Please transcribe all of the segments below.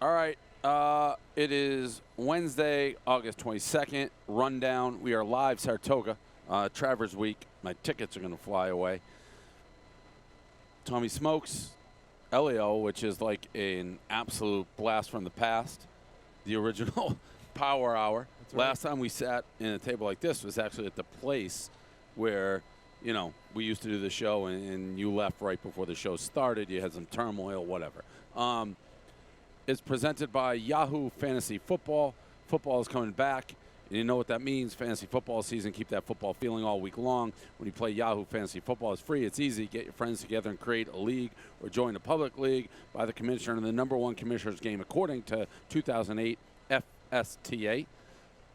All right. It is Wednesday, August 22nd. Rundown. We are live, Saratoga. Travers Week. My tickets are going to fly away. Tommy Smokes, Elio, which is like an absolute blast from the past. The original Power Hour. Right. Last time we sat in a table like this was actually at the place where, we used to do the show, and you left right before the show started. You had some turmoil, whatever. It's presented by Yahoo Fantasy Football. Football is coming back. And you know what that means. Fantasy football season. Keep that football feeling all week long. When you play Yahoo Fantasy Football, it's free. It's easy. Get your friends together and create a league or join a public league by the commissioner in the #1 commissioner's game according to 2008 FSTA.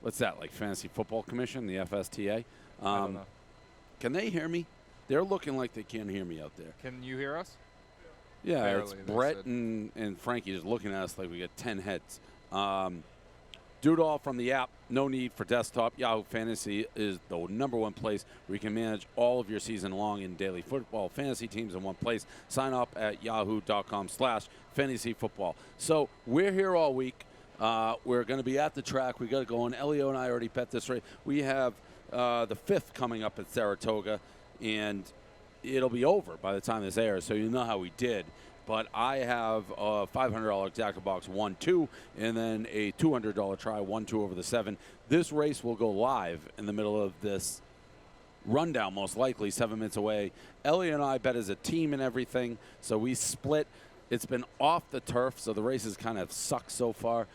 What's that, like Fantasy Football Commission, the FSTA? I don't know. Can they hear me? They're looking like they can't hear me out there. Can you hear us? Yeah, Barely, it's Brett and Frankie just looking at us like we got 10 heads. Do it all from the app. No need for desktop. Yahoo Fantasy is the #1 place where you can manage all of your season long in daily football fantasy teams in one place. Sign up at yahoo.com/fantasyfootball. So we're here all week. We're going to be at the track. We got to go on. Elio and I already bet this race. We have the 5th coming up at Saratoga, and it'll be over by the time this airs, so you know how we did. But I have a $500 exacta box 1-2, and then a $200 try 1-2 over the 7. This race will go live in the middle of this rundown, most likely 7 minutes away. Ellie and I bet as a team and everything, so we split. It's been off the turf, so the races kind of suck so far.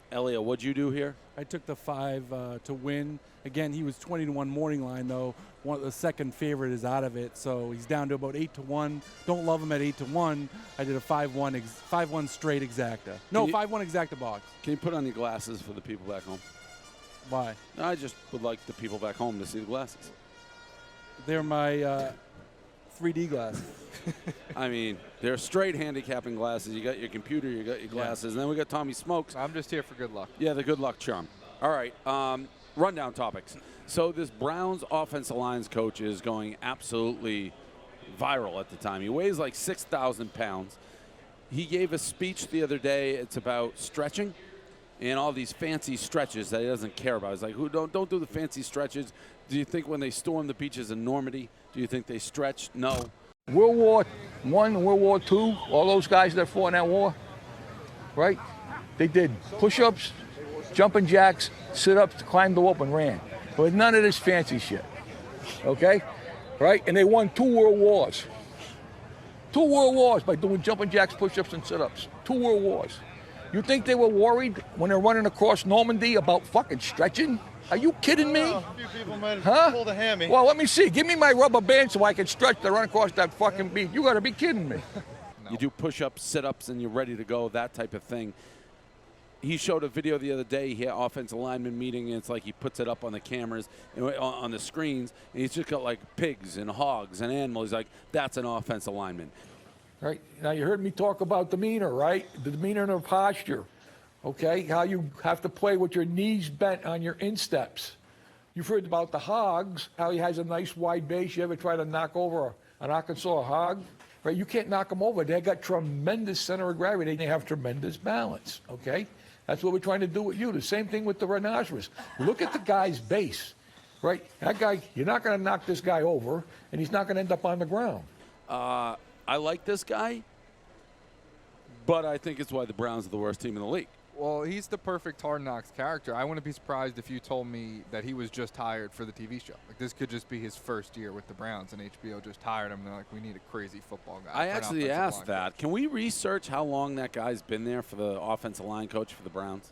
Elio, what'd you do here? I took the 5 to win. Again, he was 20-1 morning line, though. The second favorite is out of it, so he's down to about 8-1. Don't love him at 8-1. I did a 5-1 straight exacta. No, 5-1 exacta box. Can you put on your glasses for the people back home? Why? I just would like the people back home to see the glasses. They're my 3D glasses. I mean, they're straight handicapping glasses. You got your computer, you got your glasses, and then we got Tommy Smokes. I'm just here for good luck. Yeah, the good luck charm. All right, rundown topics. So this Browns offensive lines coach is going absolutely viral at the time. He weighs like 6,000 pounds. He gave a speech the other day. It's about stretching and all these fancy stretches that he doesn't care about. He's like, don't do the fancy stretches. Do you think when they stormed the beaches in Normandy, do you think they stretched? No. World War I, World War II, all those guys that fought in that war, right? They did push-ups, jumping jacks, sit-ups, climbed the rope and ran. But none of this fancy shit, okay? Right? And they won 2 world wars. 2 world wars by doing jumping jacks, push-ups, and sit-ups. 2 world wars. You think they were worried when they're running across Normandy about fucking stretching? Are you kidding me? A few people might have pulled a hammy. Well, let me see. Give me my rubber band so I can stretch to run across that fucking beach. You got to be kidding me. No. You do push-ups, sit-ups, and you're ready to go, that type of thing. He showed a video the other day. He had offensive lineman meeting, and it's like he puts it up on the cameras, on the screens, and he's just got like pigs and hogs and animals. He's like, that's an offensive lineman. Right. Now, you heard me talk about demeanor, right? The demeanor and the posture. Okay, how you have to play with your knees bent on your insteps. You've heard about the hogs, how he has a nice wide base. You ever try to knock over an Arkansas hog? Right, you can't knock them over. They got tremendous center of gravity. They have tremendous balance, okay? That's what we're trying to do with you. The same thing with the rhinoceros. Look at the guy's base, right? That guy, you're not going to knock this guy over, and he's not going to end up on the ground. I like this guy, but I think it's why the Browns are the worst team in the league. Well, he's the perfect Hard Knocks character. I wouldn't be surprised if you told me that he was just hired for the TV show. Like, this could just be his first year with the Browns, and HBO just hired him. And they're like, we need a crazy football guy. I actually asked that. Can we research how long that guy's been there for the offensive line coach for the Browns?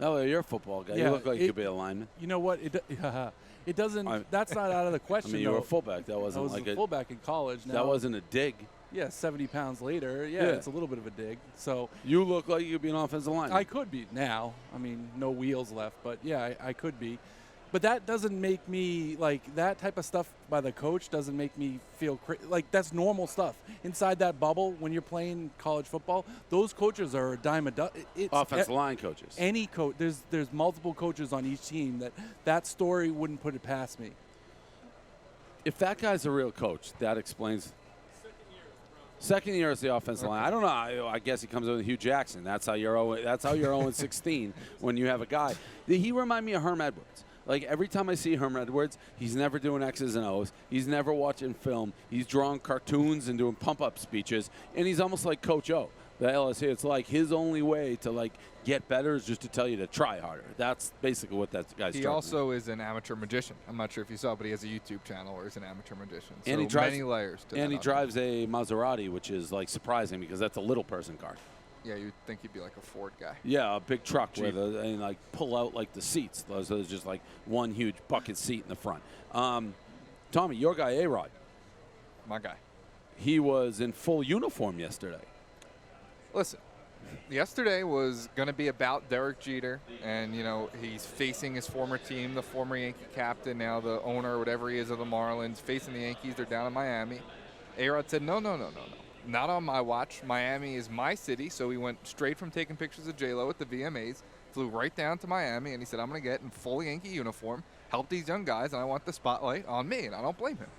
Oh, you're a football guy. Yeah, you look like you could be a lineman. You know what? It doesn't. That's not out of the question. I mean, you were a fullback. That wasn't like a fullback in college. Now, that wasn't a dig. Yeah, 70 pounds later. Yeah, it's a little bit of a dig. So you look like you could be an offensive lineman. I could be now. I mean, no wheels left, but yeah, I could be. But that doesn't make me, like, that type of stuff by the coach doesn't make me feel like that's normal stuff. Inside that bubble, when you're playing college football, those coaches are a dime a dozen. Offensive line coaches. Any coach, there's multiple coaches on each team that story wouldn't put it past me. If that guy's a real coach, that explains. Second year as the offensive line. I don't know. I guess he comes in with Hugh Jackson. That's how you're 0-16 when you have a guy. He remind me of Herm Edwards. Like, every time I see Herm Edwards, he's never doing X's and O's. He's never watching film. He's drawing cartoons and doing pump-up speeches. And he's almost like Coach O, the LSU. It's like his only way to, like, get better is just to tell you to try harder. That's basically what that guy's He also is an amateur magician. I'm not sure if you saw, but he has a YouTube channel where he's an amateur magician. So and he drives, many layers to And that he drives a Maserati, which is, like, surprising because that's a little person car. Yeah, you'd think he'd be like a Ford guy. Yeah, a big truck and like pull out like the seats. There's just like one huge bucket seat in the front. Tommy, your guy A-Rod. My guy. He was in full uniform yesterday. Listen, yesterday was going to be about Derek Jeter, and, you know, he's facing his former team, the former Yankee captain, now the owner, whatever he is, of the Marlins, facing the Yankees. They're down in Miami. A-Rod said, no. Not on my watch. Miami is my city, so he went straight from taking pictures of J-Lo at the VMAs, flew right down to Miami, and he said, I'm going to get in full Yankee uniform, help these young guys, and I want the spotlight on me, and I don't blame him.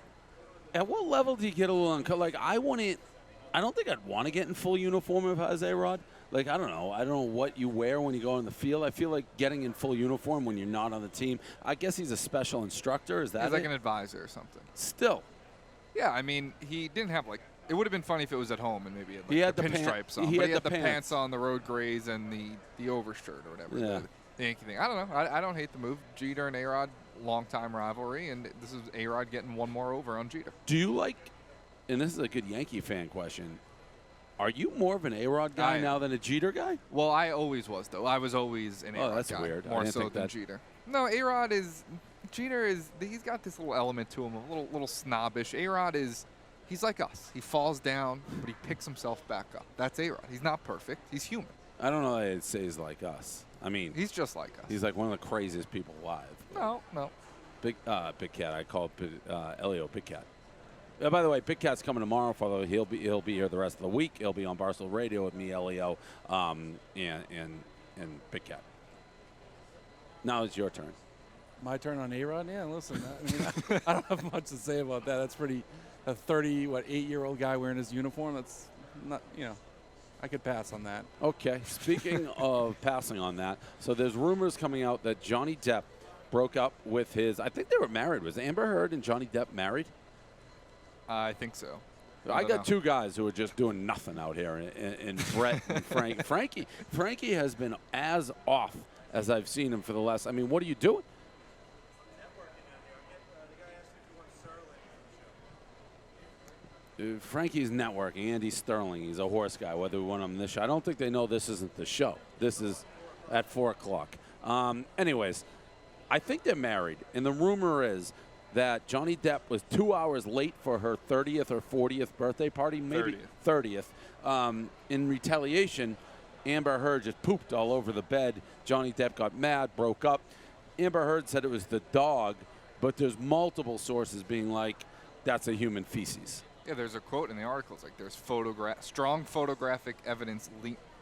At what level do you get a little uncut? Like, I don't think I'd want to get in full uniform if I was A-Rod. Like, I don't know what you wear when you go on the field. I feel like getting in full uniform when you're not on the team. I guess he's a special instructor. Is that He's like an advisor or something. Still. Yeah, I mean, he didn't have, like, it would have been funny if it was at home and maybe he had the the pinstripes on. But he had the pants on, the road grays, and the overshirt or whatever. Yeah. The Yankee thing. I don't know. I don't hate the move. Jeter and A-Rod, long-time rivalry, and this is A-Rod getting one more over on Jeter. Do you like, and this is a good Yankee fan question, are you more of an A-Rod guy now than a Jeter guy? Well, I always was, though. I was always an A-Rod guy. Oh, that's weird. More so than Jeter. No, A-Rod is – Jeter is – he's got this little element to him, a little snobbish. A-Rod is – he's like us. He falls down, but he picks himself back up. That's A-Rod. He's not perfect. He's human. I don't know that I'd say he's like us. I mean, he's just like us. He's like one of the craziest people alive. No. Big Cat. I call Elio Big Cat. By the way, Big Cat's coming tomorrow. Although he'll be here the rest of the week. He'll be on Barstool Radio with me, Elio, and Big Cat. Now it's your turn. My turn on A-Rod? Yeah, listen. I mean, I don't have much to say about that. That's pretty. A 8-year-old guy wearing his uniform. That's not, I could pass on that. Okay. Speaking of passing on that, so there's rumors coming out that Johnny Depp broke up with his. I think they were married. Was Amber Heard and Johnny Depp married? I think so. I got two guys who are just doing nothing out here, and Brett and Frank. Frankie has been as off as I've seen him for the last. I mean, what are you doing? Frankie's networking. Andy Sterling. He's a horse guy. Whether we want him on this show, I don't think they know this isn't the show. This is at 4 o'clock. Anyways, I think they're married, and the rumor is that Johnny Depp was 2 hours late for her 30th or 40th birthday party, maybe 30th. In retaliation, Amber Heard just pooped all over the bed. Johnny Depp got mad, broke up. Amber Heard said it was the dog, but there's multiple sources being like, that's a human feces. Yeah, there's a quote in the article. It's like there's strong photographic evidence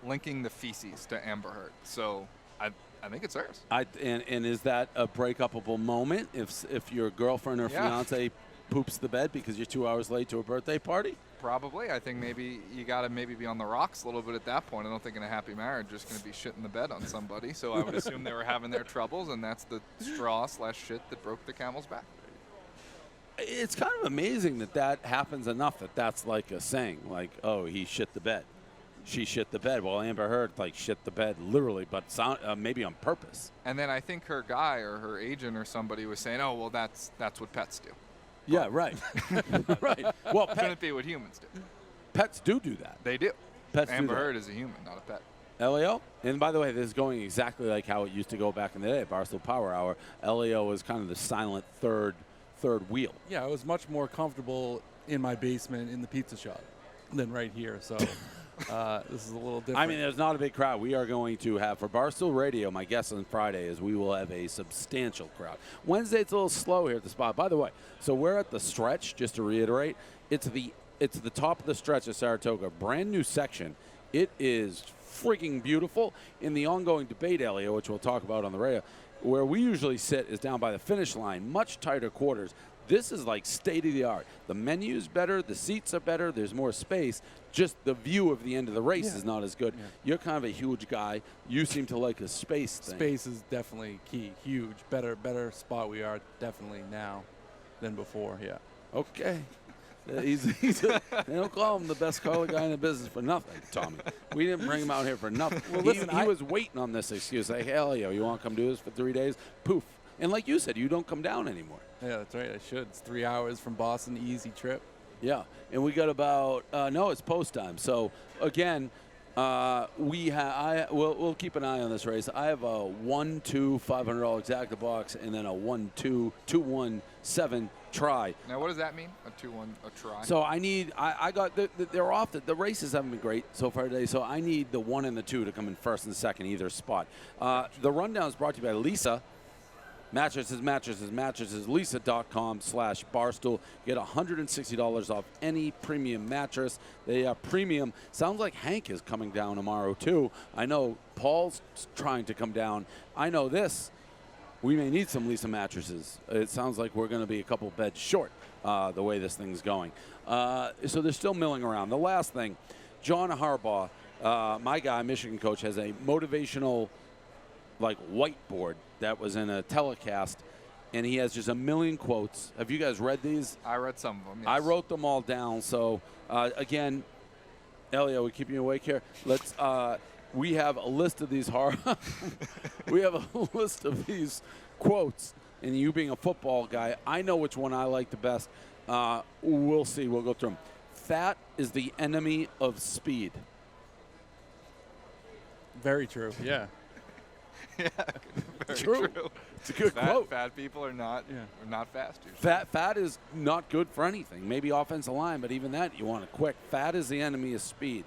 linking the feces to Amber Heard. So I think it's hers. And is that a breakupable moment if your girlfriend or fiance poops the bed because you're 2 hours late to a birthday party? Probably. I think maybe you got to be on the rocks a little bit at that point. I don't think in a happy marriage you're just going to be shitting the bed on somebody. So I would assume they were having their troubles, and that's the straw/shit that broke the camel's back. It's kind of amazing that happens enough that's like a saying, like, oh, he shit the bed. She shit the bed. Well, Amber Heard, like, shit the bed literally, but maybe on purpose. And then I think her guy or her agent or somebody was saying, oh, well, that's what pets do. Yeah, right. Right. Well, shouldn't be what humans do. Pets do that. They do. Pets Amber Heard is a human, not a pet. Elio? And by the way, this is going exactly like how it used to go back in the day, Barstool Power Hour. Elio was kind of the silent third wheel. Yeah, I was much more comfortable in my basement in the pizza shop than right here. So this is a little different. I mean, there's not a big crowd. We are going to have, for Barstool Radio, my guess on Friday is we will have a substantial crowd. Wednesday, it's a little slow here at the spot. By the way, so we're at the stretch, just to reiterate. It's the top of the stretch of Saratoga, brand new section. It is freaking beautiful. In the ongoing debate, Elio, which we'll talk about on the radio, where we usually sit is down by the finish line, much tighter quarters. This is like state of the art. The menu's better, the seats are better, there's more space. Just the view of the end of the race is not as good. Yeah. You're kind of a huge guy. You seem to like a space thing. Space is definitely key. Huge. Better spot we are definitely now than before. Yeah. Okay. They don't call him the best color guy in the business for nothing, Tommy. We didn't bring him out here for nothing. Well, listen, he was waiting on this excuse. Like, hey, Elio, you want to come do this for 3 days? Poof. And like you said, you don't come down anymore. Yeah, that's right. I should. It's 3 hours from Boston. Easy trip. Yeah. And we got about no, it's post time. So again, we'll keep an eye on this race. I have a 1-2 $500 exacta box and then a 1-2 2-1-7 try. Now, what does that mean? A 2-1, a try? So I need, I got, they're off, the races haven't been great so far today, so I need the 1 and the 2 to come in first and second, either spot. The rundown is brought to you by Lisa. Mattresses, Lisa.com/Barstool. Get $160 off any premium mattress. They are premium. Sounds like Hank is coming down tomorrow, too. I know Paul's trying to come down. I know this. We may need some Lisa mattresses. It sounds like we're going to be a couple beds short the way this thing's going. So they're still milling around. The last thing, John Harbaugh, my guy, Michigan coach, has a motivational whiteboard that was in a telecast, and he has just a million quotes. Have you guys read these? I read some of them, yes. I wrote them all down. So, again, Elio, we keeping you awake here. Let's. We have a list of these we have a list of these quotes, and you being a football guy, I know which one I like the best. We'll see. We'll go through them. Fat is the enemy of speed. Very true. Yeah. Yeah, very True. It's a good quote. Fat people are not fast usually. Fat is not good for anything. Maybe offensive line, but even that you want it quick. Fat is the enemy of speed.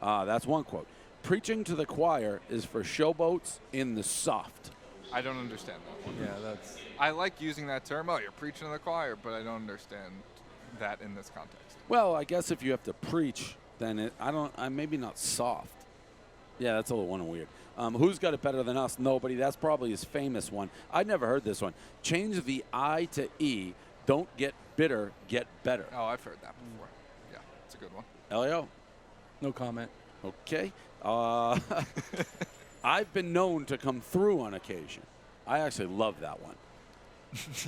That's one quote. Preaching to the choir is for showboats in the soft. I don't understand that one. Yeah, that's. I like using that term. Oh, you're preaching to the choir, but I don't understand that in this context. Well, I guess if you have to preach, then I'm maybe not soft. Yeah, that's a little one weird. Who's got it better than us? Nobody. That's probably his famous one. I'd never heard this one. Change the I to E. Don't get bitter, get better. Oh, I've heard that before. Yeah, it's a good one. Elio? No comment. Okay. I've been known to come through on occasion. I actually love that one.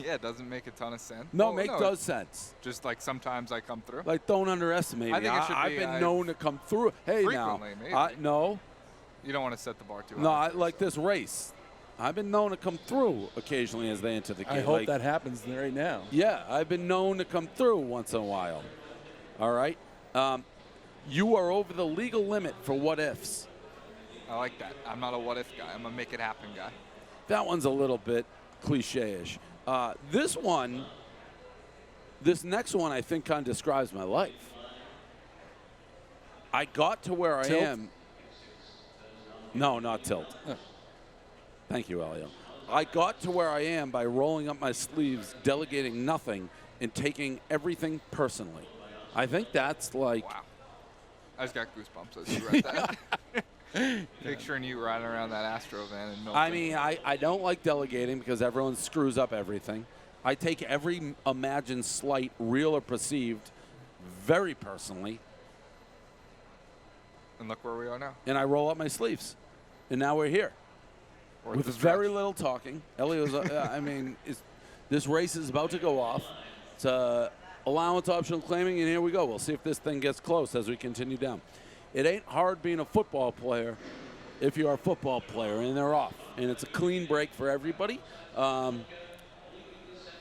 Yeah, it doesn't make a ton of sense. No, does sense. Just like sometimes I come through. Like, don't underestimate me. I think it should I've be, been known to come through. Hey, frequently, now. maybe. No. You don't want to set the bar too high. No, like this race. I've been known to come through occasionally as they enter the gate. I hope that happens right now. Yeah, I've been known to come through once in a while. All right? You are over the legal limit for what ifs. I like that. I'm not a what if guy. I'm a make it happen guy. That one's a little bit cliche-ish. This next one, I think, kind of describes my life. I got to where I am. No, not tilt. Thank you, Elio. I got to where I am by rolling up my sleeves, delegating nothing, and taking everything personally. I think that's like... Wow. I just got goosebumps as you read that. Picturing you riding around that Astro van and I mean, I don't like delegating because everyone screws up everything. I take every imagined slight, real or perceived, very personally. And look where we are now. And I roll up my sleeves. And now we're here. With very little talking. Elio's, this race is about to go off. It's allowance optional claiming, and here we go. We'll see if this thing gets close as we continue down. It ain't hard being a football player if you are a football player, and they're off. And it's a clean break for everybody. I,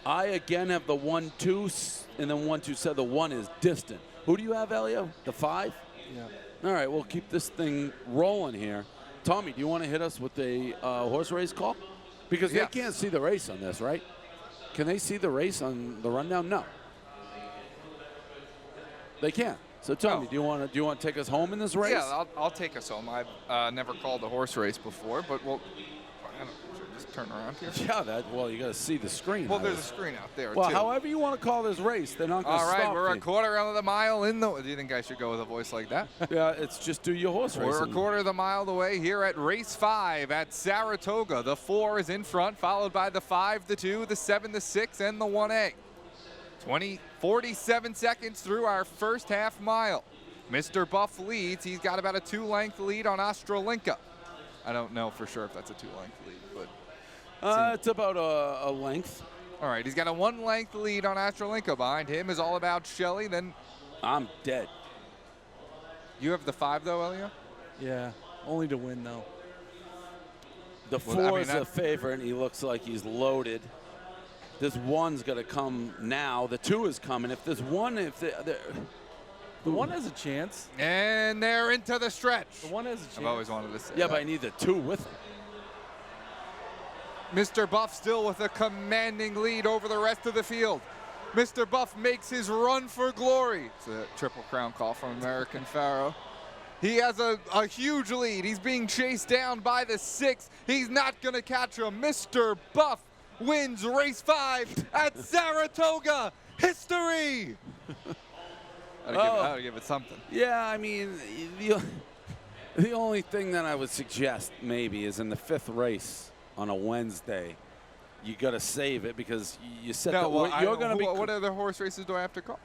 again, have the 1-2, and then 1-2 said the 1 is distant. Who do you have, Elio? The 5? Yeah. All right, we'll keep this thing rolling here. Tommy, do you want to hit us with the horse race call? Because they can't see the race on this, right? Can they see the race on the rundown? No. They can't. So, Tommy, do you want to take us home in this race? Yeah, I'll take us home. I've never called a horse race before, but should I just turn around here? Yeah, you got to see the screen. Well, there's a screen out there, well, too. however you want to call this race, they're not going to stop. All right, we're a quarter of the mile in the... Do you think I should go with a voice like that? Yeah, it's just do your horse race. We're a quarter of the mile away here at race 5 at Saratoga. The 4 is in front, followed by the 5, the 2, the 7, the 6, and the 1A. 47 seconds through our first half mile. Mr. Buff leads. He's got about a 2-length lead on Ostrolinka. I don't know for sure if that's a 2-length lead, but it's about a length. all right. He's got a 1-length lead on Ostrolinka. Behind him is All About Shelley. Then I'm dead. you have the 5 though, Elio. Yeah, only to win though. The Well, 4 I mean, is a favorite, and he looks like he's loaded. This 1's going to come now. The 2 is coming. If there's 1, The 1 has a chance. And they're into the stretch. The 1 has a chance. I've always wanted to say yeah, that. but I need the 2 with him. Mr. Buff still with a commanding lead over the rest of the field. Mr. Buff makes his run for glory. It's a Triple Crown call from American Pharaoh. He has a huge lead. He's being chased down by the 6. He's not going to catch him. Mr. Buff wins race 5 at Saratoga. History! I gotta give it something. Yeah, I mean, the only thing that I would suggest maybe is in the 5th race on a Wednesday, you got to save it because you said you're going to be. What other horse races do I have to call?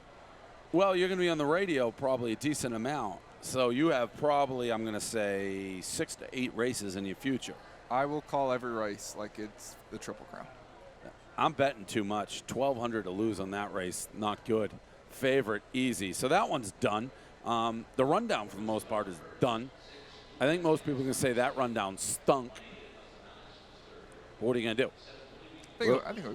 Well, you're going to be on the radio probably a decent amount. So you have probably, I'm going to say, 6 to 8 races in your future. I will call every race like it's the Triple Crown. I'm betting too much. 1,200 to lose on that race, not good. Favorite, easy. So that one's done. The rundown, for the most part, is done. I think most people can say that rundown stunk. What are you going to do? I think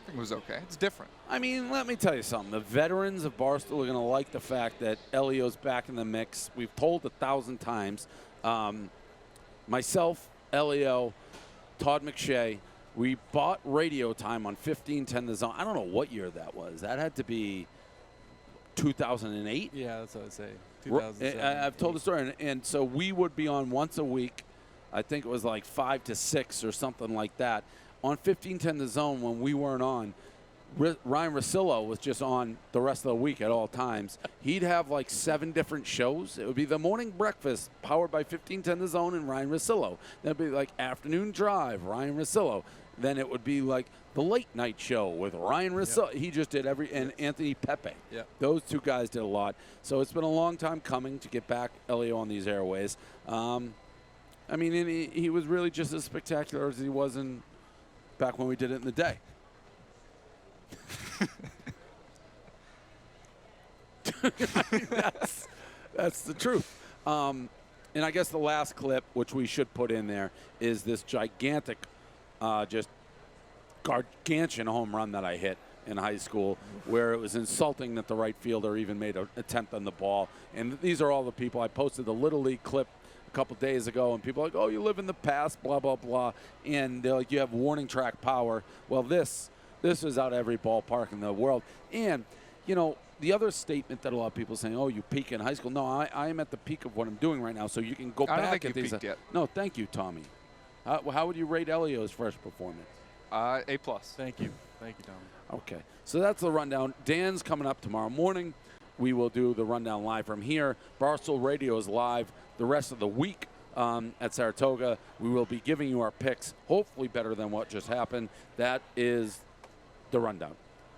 it was okay. It's different. I mean, let me tell you something. The veterans of Barstool are going to like the fact that Elio's back in the mix. We've told 1,000 times. Myself, Elio, Todd McShay, we bought radio time on 1510 The Zone. I don't know what year that was. That had to be 2008. Yeah, that's what I'd say. 2007. I've told the story. And so we would be on once a week. I think it was like 5 to 6 or something like that. On 1510 The Zone, when we weren't on, Ryan Russillo was just on the rest of the week at all times. He'd have like 7 different shows. It would be the morning breakfast powered by 1510 The Zone and Ryan Russillo. Then it'd be like afternoon drive, Ryan Russillo. Then it would be like the late night show with Ryan Russillo. Yep. He just did and Anthony Pepe. Yep. Those 2 guys did a lot. So it's been a long time coming to get back Elio on these airways. I mean, and he was really just as spectacular as he was back when we did it in the day. That's the truth. And I guess the last clip, which we should put in there, is this gigantic, just gargantuan home run that I hit in high school, where it was insulting that the right fielder even made an attempt on the ball. And these are all the people. I posted the Little League clip a couple days ago, and people are like, oh, you live in the past, blah, blah, blah. And they're like, you have warning track power. Well, this is out of every ballpark in the world. And, you know, the other statement that a lot of people are saying, oh, you peak in high school. No, I am at the peak of what I'm doing right now, so you can go back. I don't think at you these. peaked yet. No, thank you, Tommy. How would you rate Elio's first performance? A+. Thank you, Tom. Okay, so that's the rundown. Dan's coming up tomorrow morning. We will do the rundown live from here. Barstool Radio is live the rest of the week at Saratoga. We will be giving you our picks, hopefully better than what just happened. That is the rundown.